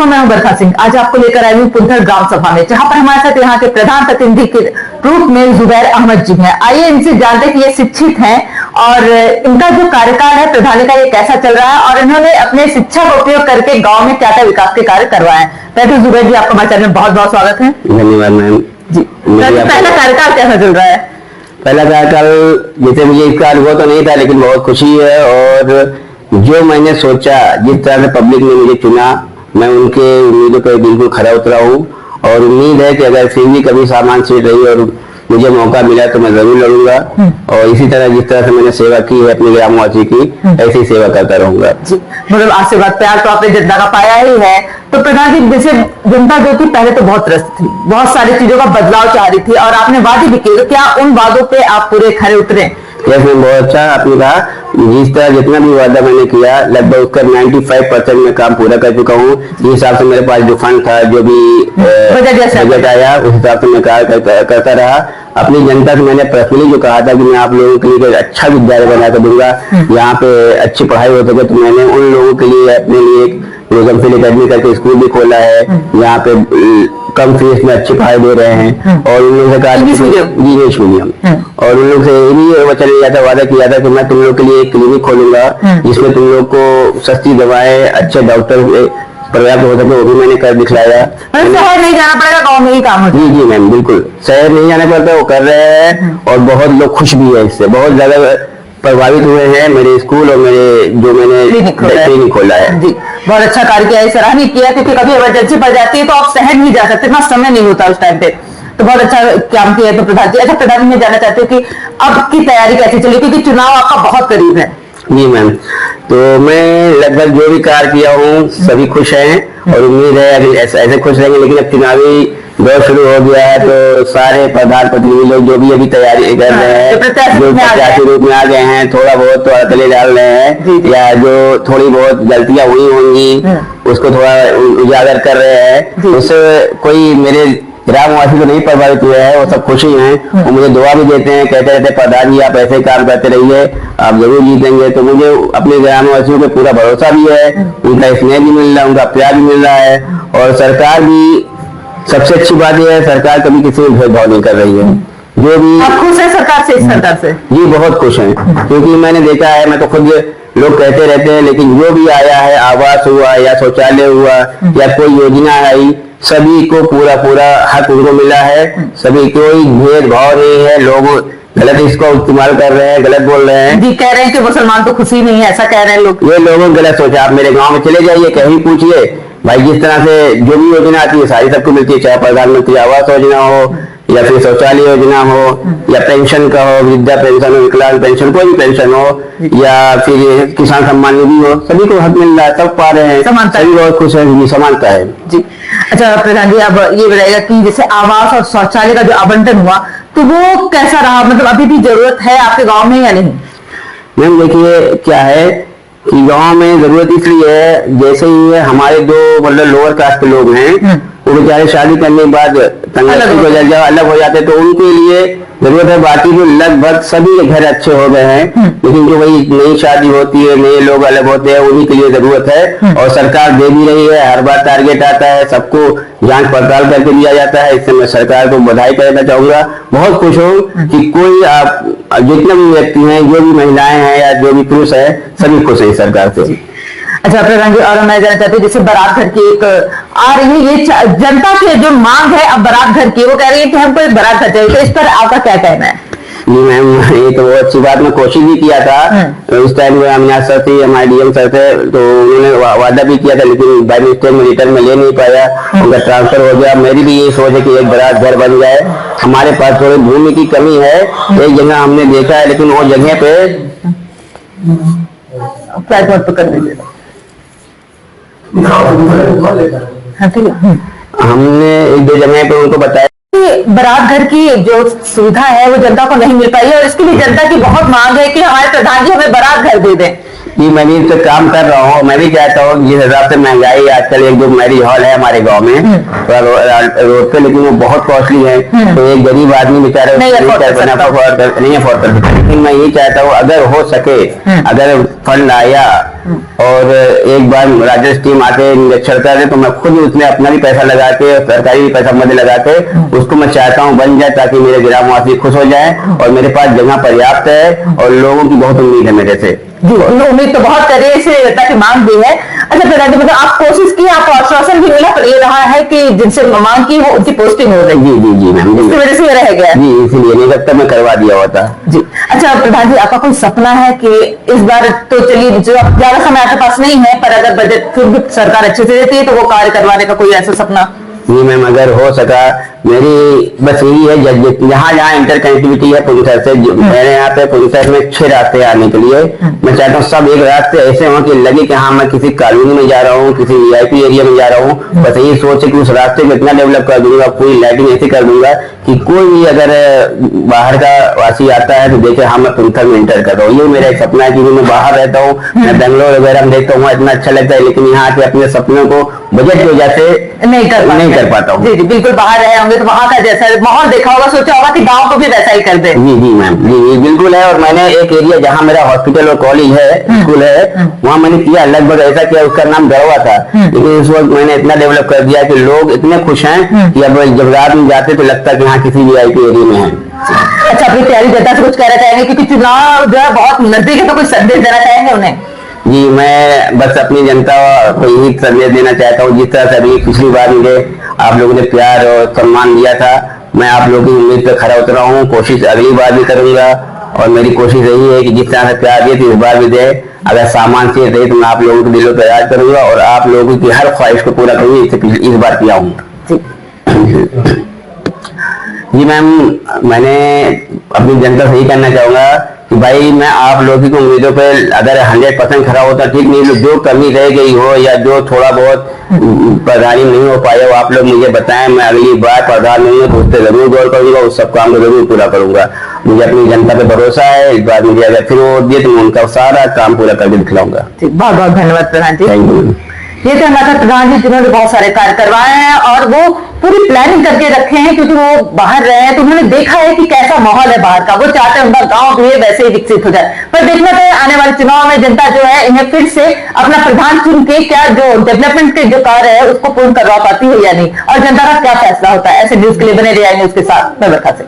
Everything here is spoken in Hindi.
दर्शकों, मैं हूं बरखा सिंह। आज आपको लेकर आई हूं पुंथर ग्राम सभा में, जहां पर हमारे साथ यहाँ के प्रधान प्रतिनिधि के रूप में जुबैर अहमद जी हैं। आइए इनसे जानते हैं कि ये शिक्षित हैं और इनका जो कार्यकाल है प्रधानी का, ये कैसा चल रहा है और इन्होंने अपने शिक्षा का उपयोग करके गाँव में क्या क्या विकास के कार्य करवाए। पहले जुबैर जी, आपका हमारे चैनल में बहुत बहुत स्वागत है। धन्यवाद मैम जी। पहला कार्यकाल कैसा चल रहा है? पहला कार्यकाल जैसे मुझे इसका अनुभव तो नहीं था, लेकिन बहुत खुशी है और जो मैंने सोचा, जिस तरह से पब्लिक ने मुझे चुना, मैं उनके उम्मीदों पर बिल्कुल खरा उतरा हूँ और उम्मीद है कि अगर फिर भी कभी सामान सीट रही और मुझे मौका मिला तो मैं जरूर लड़ूंगा और इसी तरह जिस तरह से मैंने सेवा की है अपने ग्रामवासी की, ऐसी ही सेवा करता रहूंगा। मतलब आशीर्वाद प्यार तो आपने जनता का पाया ही है। तो प्रधान जी, जैसे जनता जो थी पहले तो बहुत त्रस्त थी, बहुत सारी चीजों का बदलाव चाह रही थी और आपने वादे भी किए, तो क्या उन वादों पे आप पूरे खरे उतरे? जैसे बहुत अच्छा आपने कहा, जिस तरह जितना भी वादा मैंने किया लगभग उसका 95% में काम पूरा कर चुका हूँ। जिस हिसाब से मेरे पास जो फंड था, जो भी बजट आया, उस हिसाब से मैं कार्य करता रहा। अपनी जनता से मैंने पर्सनली जो कहा था कि मैं आप लोगों के लिए अच्छा विद्यालय बना कर दूंगा, यहाँ पे अच्छी पढ़ाई हो सके, तो मैंने उन लोगों के लिए अपने लिए एक रोजमफिल अकेडमी करके स्कूल भी खोला है। यहाँ पे कम फीस में अच्छी पढ़ाई दे रहे हैं और उन लोगों से कहा इंग्लिश मीडियम और उन लोग से ये भी वचन लिया था, वादा किया था कि मैं तुम लोग के लिए एक क्लिनिक खोलूंगा जिसमें तुम लोग को सस्ती दवाएं, अच्छे डॉक्टर पर्याप्त हो सके, वो भी मैंने कर दिखलाया। शहर नहीं जाना पड़ेगा, गाँव में ही काम होता है। जी मैम, बिल्कुल शहर नहीं जाना पड़ता, वो कर रहे हैं और बहुत लोग खुश भी है इससे, बहुत ज्यादा प्रभावित हुए हैं मेरे स्कूल और मेरे जो मैंने क्लिनिक खोला है। जी, बहुत अच्छा कार्य किया है, सराहनीय किया, क्योंकि कभी इमरजेंसी पड़ जाती है तो आप शहर नहीं जा सकते, इतना समय नहीं होता उस टाइम पे, तो बहुत अच्छा काम किया है। तो प्रधान जी, अच्छा प्रधान, मैं जानना चाहती हूँ कि अब की तैयारी कैसी चली, क्योंकि चुनाव आपका बहुत करीब है। जी मैम, तो मैं लगभग जो भी कार्य किया हूँ सभी खुश हैं और उम्मीद है अभी ऐसे खुश रहेंगे। लेकिन अब चुनावी दौर शुरू हो गया है तो सारे प्रधान प्रतिनिधि लोग जो भी अभी तैयारी कर रहे हैं, जो प्रत्याशी रूप में आ गए हैं, थोड़ा बहुत तो अड़कले डाल रहे हैं या जो थोड़ी बहुत गलतियां हुई होंगी उसको थोड़ा उजागर कर रहे हैं। उससे कोई मेरे ग्रामवासी तो नहीं प्रभावित हुए हैं, वो सब खुशी हैं। वो मुझे दुआ भी देते हैं, कहते रहते प्रधान जी आप ऐसे काम करते रहिए, आप जरूर जीतेंगे। तो मुझे अपने ग्रामवासियों पे पूरा भरोसा भी है, उनका स्नेह भी मिल रहा है, उनका प्यार भी मिल रहा है और सरकार भी, सबसे अच्छी बात यह है सरकार कभी किसी में भेदभाव नहीं कर रही है। जो भी आप खुश है सरकार से? इस सरकार से जी बहुत खुश हैं, क्योंकि मैंने देखा है, मैं तो खुद, लोग कहते रहते हैं लेकिन जो भी आया है, आवास हुआ या शौचालय हुआ या कोई योजना आई, सभी को पूरा हक उनको मिला है। सभी कोई भेदभाव नहीं है, लोग गलत इसको इस्तेमाल कर रहे हैं, गलत बोल रहे हैं जी, कह रहे हैं कि मुसलमान तो खुशी नहीं है, ऐसा कह रहे हैं लोग। ये लोगों ने गलत सोचा। आप मेरे गांव में चले जाइए, कहीं पूछिए भाई, जिस तरह से जो भी योजना आती है सारी सबको मिलती है, चाहे प्रधानमंत्री आवास योजना हो या फिर शौचालय योजना हो या पेंशन का हो, वृद्धा पेंशन हो, विकलांग पेंशन, कोई भी पेंशन हो या फिर किसान सम्मान निधि हो, सभी को हक मिल रहा है, सब पा रहे हैं, सभी बहुत खुश है, समानता है जी। अच्छा प्रधान जी, अब ये बताइएगा कि जैसे आवास और शौचालय का जो आवंटन हुआ तो वो कैसा रहा, मतलब अभी भी जरूरत है आपके गाँव में या नहीं? मैम देखिए क्या है कि गांव में जरूरत इसलिए है, जैसे ही हमारे दो मतलब लोअर कास्ट के लोग हैं, वो बेचारे शादी करने के बाद अलग हो जाते, तो उनके लिए जरूरत है। बाकी जो लगभग सभी के घर अच्छे हो गए हैं, लेकिन जो वही नई शादी होती है, नए लोग अलग होते हैं, उन्हीं के लिए जरूरत है और सरकार दे भी रही है। हर बार टारगेट आता है, सबको जांच पड़ताल करके दिया जाता है। इससे मैं सरकार को बधाई करना चाहूंगा। बहुत खुश हूँ कि कोई आप जितने भी व्यक्ति हैं, जो भी महिलाएं हैं या जो भी पुरुष है, सभी खुश है सरकार से। अच्छा प्रधान जी, और मैं जानना चाहती हूँ जैसे बारात घर की एक आ रही है, ये जनता की जो मांग है अब बारात घर की, वो कह रही है कि हमको एक बारात घर चाहिए, तो इस पर आपका क्या कहना है? जी मैम, ये तो बहुत अच्छी बात, मैं कोशिश भी किया था उस टाइम, अविनाश सर थे, हमारे डीएम सर थे, तो उन्होंने वादा भी किया था, लेकिन बाई मिस्टेक में रिटर्न में ले नहीं पाया, उनका ट्रांसफर हो गया। मेरी भी ये सोच है कि एक बारात घर बन जाए। हमारे पास थोड़ी भूमि की कमी है, एक जगह हमने देखा है, लेकिन वो जगह पे कर दीजिएगा, हमने एक दो जगह पे उनको बताया बारात घर की जो सुविधा है वो जनता को नहीं मिल पाई है और इसके लिए जनता की बहुत मांग है कि हमारे प्रधान जी हमें बारात घर दे दें। कि मैं भी तो काम कर रहा हूँ। मैं भी चाहता हूँ जिस हिसाब से महंगाई आजकल, एक जो मैरिज हॉल है हमारे गांव में रोड पे, लेकिन वो बहुत कॉस्टली है, तो एक गरीब आदमी बेचारा नहीं अफोर्ड कर सकता। लेकिन मैं ये चाहता हूँ अगर हो सके, अगर फंड आया और एक बार राजस्व टीम आके निरीक्षण करे तो मैं खुद उसमें अपना भी पैसा लगा के, सरकारी भी पैसा मध्य लगा के उसको मैं चाहता हूँ बन जाए, ताकि मेरे ग्रामवासी खुश हो जाए। और मेरे पास जगह पर्याप्त है और लोगों की बहुत उम्मीद है मेरे से। जी, उम्मीद तो बहुत करिए, इसलिए की मांग भी है। अच्छा प्रधान जी, मतलब आप कोशिश की, आपको आश्वासन भी मिला, पर ये रहा है कि जिनसे मांग की वो उनकी पोस्टिंग हो रही। जी जी जी मैम, इसकी वजह से ये रह गया जी, इसीलिए नहीं लगता मैं करवा दिया होता। जी अच्छा प्रधान जी, आपका कोई सपना है कि इस बार तो चलिए जो ज्यादा समय आपके पास नहीं है, पर अगर बजट फिर भी सरकार अच्छे से देती है तो वो कार्य करवाने का कोई ऐसा सपना? जी मैम, अगर हो सका मेरी बस यही है, जहाँ जहाँ इंटर कनेक्टिविटी है पुलिसर से, मेरे यहाँ पे पुलिसर में 6 रास्ते आने के लिए, मैं चाहता हूँ सब एक रास्ते ऐसे हों कि लगे कि हाँ मैं किसी कॉलोनी में जा रहा हूँ, किसी वीआईपी एरिया में जा रहा हूँ। बस यही सोच है कि उस रास्ते को इतना डेवलप कर दूंगा, पूरी लाइटिंग ऐसी कर दूंगा कि कोई भी अगर बाहर का वासी आता है तो देखे हाँ मैं पुलिसर में इंटर कर रहा हूँ। ये मेरा एक सपना है, क्योंकि मैं बाहर रहता हूँ, मैं बेंगलोर वगैरह में देखता हूँ, इतना अच्छा लगता है, लेकिन यहाँ के अपने सपनों को बजट की वजह से नहीं कर पाता हूँ। जी जी, बिल्कुल बाहर रहे होंगे तो वहाँ का जैसा माहौल देखा होगा, सोचा होगा कि गांव को भी वैसा ही कर दे। जी जी मैम, जी बिल्कुल है। और मैंने एक एरिया जहाँ मेरा हॉस्पिटल और कॉलेज है, स्कूल है, वहाँ मैंने किया लगभग ऐसा किया, उसका नाम गढ़वा था, लेकिन इस वक्त मैंने इतना डेवलप कर दिया कि लोग इतने खुश हैं कि अब जब रात में जाते तो लगता है कि हाँ किसी वीआईपी एरिया में है। अच्छा, अपनी तैयारी जनता से कुछ कहना चाहेंगे, क्योंकि चुनाव जो है बहुत नजदीक है, तो कुछ संदेश देना चाहेंगे उन्हें? जी, मैं बस अपनी जनता को यही संदेश देना चाहता हूँ, जिस तरह से अभी पिछली बार मुझे आप लोगों ने प्यार और सम्मान दिया था, मैं आप लोगों की उम्मीद पर खरा उतरा हूँ। कोशिश अगली बार भी करूंगा और मेरी कोशिश यही है कि जिस तरह से प्यार दिए तो इस बार भी दे। अगर सामान से दे तो मैं आप लोगों के दिलों पर याद करूंगा और आप लोगों की हर ख्वाहिश को पूरा करूंगा, इससे इस बार किया हूँ। जी मैम, मैंने अपनी जनता से यही कहना चाहूंगा कि भाई मैं आप लोगों की उम्मीदों पे अगर 100% खरा होता ठीक, नहीं जो कमी रह गई हो या जो थोड़ा बहुत प्रधानी नहीं हो पाया हो आप लोग मुझे बताएं, मैं अगली बार प्रधान नहीं हूँ तो उस पर जरूर गौर करूंगा, उस सब काम को जरूर पूरा करूंगा। मुझे अपनी जनता पे भरोसा है, इस बार मुझे अगर फिर वोट दिए तो मैं उनका सारा काम पूरा करके दिखलाऊंगा। बहुत बहुत धन्यवाद प्रधान जी। Thank you. ये तो हमारा प्रधान जी जिन्होंने बहुत सारे कार्य करवाए हैं और वो पूरी प्लानिंग करके रखे हैं, क्योंकि वो बाहर रहे हैं तो उन्होंने देखा है कि कैसा माहौल है बाहर का। वो चाहते हैं उनका गांव भी वैसे ही विकसित हो जाए। पर देखना चाहिए आने वाले चुनाव में जनता जो है इन्हें फिर से अपना प्रधान चुन के क्या जो डेवलपमेंट के जो कार्य है उसको पूर्ण करवा पाती है या नहीं, और जनता का क्या फैसला होता है। ऐसे न्यूज के लिए बने रहिए न्यूज के साथ, मैं बरखा से।